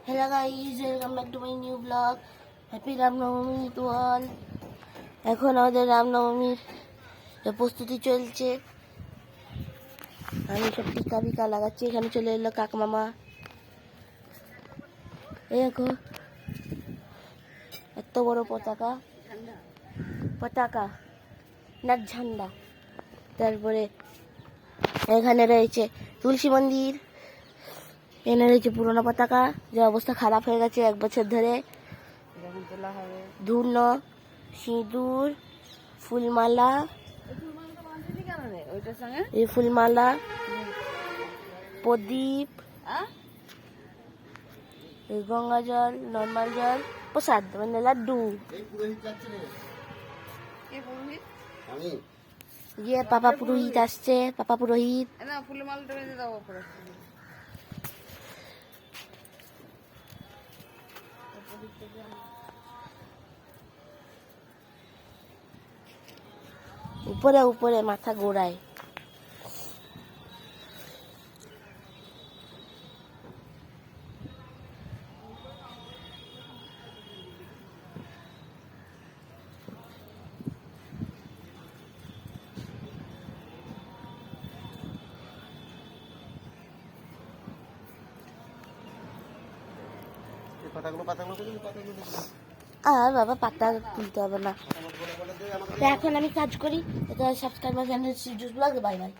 Hello guys, welcome back to my new vlog. Happy Ramnavami to all. এখন আমাদের রামনবমীর প্রস্তুতি চলছে। আমি সব টিকা বিকা লাগাচ্ছি। এখানে চলে এলো কাকা মামা। এই দেখো এত বড় পতাকা না ঝান্ডা। তারপরে এখানে রয়েছে তুলসী মন্দির। এনে রয়েছে পুরোনো পতাকা, যে অবস্থা খারাপ হয়ে গেছে 1 বছর ধরে। ধূর্ণ, সিঁদুর, ফুলমালা, এই ফুলমালা, প্রদীপ, এই গঙ্গা জল, নর্মাল জল, প্রসাদ মানে লাড্ডু। ইয়ে পাপা পুরোহিত আসছে, পাপা পুরোহিত। উপরে উপরে মাথা গোড়ায়। আর বাবা পাতা তুলতে হবে না। এখন আমি কাজ করি। এটা সাবস্ক্রাইবার চ্যানেল বাই বাই।